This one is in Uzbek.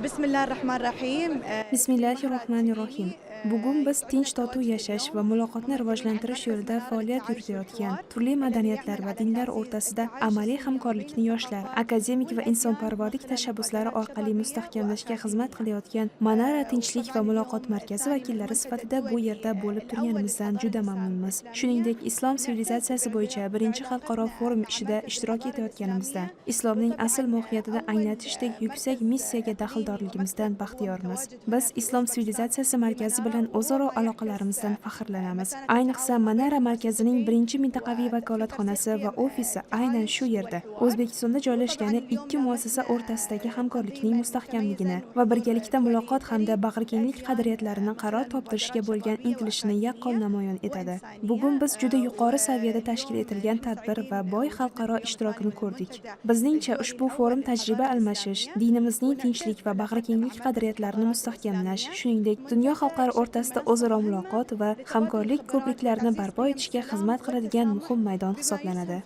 Bismillahirrahmanirrahim. Bismillahirrohmanirrohim. Bugun biz tinch totuv yashash va muloqotni rivojlantirish yo'lida faoliyat yuritayotgan turli madaniyatlar va dinlar o'rtasida amaliy hamkorlikni yoshlar, akademik va insonparvarlik tashabbuslari orqali mustahkamlashga xizmat qilayotgan Manara tinchlik va muloqot markazi vakillari sifatida bu yerda bo'lib turganimizdan juda mamnunmiz. Shuningdek, islom sivilizatsiyasi bo'yicha birinchi xalqaro forum ishida ishtirok etayotganimizda, islomning asl mohiyatini anglatishdek yuksak missiyaga daxldorligimizdan baxtiyormiz. Biz islom sivilizatsiyasi markazi bilan o'zaro aloqalarimizdan faxrlanamiz. Ayniqsa Manara markazining birinchi mintaqaviy vakolatxonasi va ofisi aynan shu yerda, O'zbekistonda joylashgani ikki muassasa o'rtasidagi hamkorlikning mustahkamligini va birgalikda muloqot hamda bag'rikenglik qadriyatlarini qaror toptirishga bo'lgan intilishini yaqqol namoyon etadi. Bugun biz juda yuqori saviyada tashkil etilgan tadbir va boy xalqaro ishtirokini ko'rdik. Bizningcha ushbu forum tajriba almashish, dinimizning tinchlik va bag'rikenglik qadriyatlarini mustahkamlash, shuningdek dunyo xalqlari o'rtasida o'zaro muloqot va hamkorlik ko'priklarini barpo etishga xizmat qiladigan muhim maydon hisoblanadi.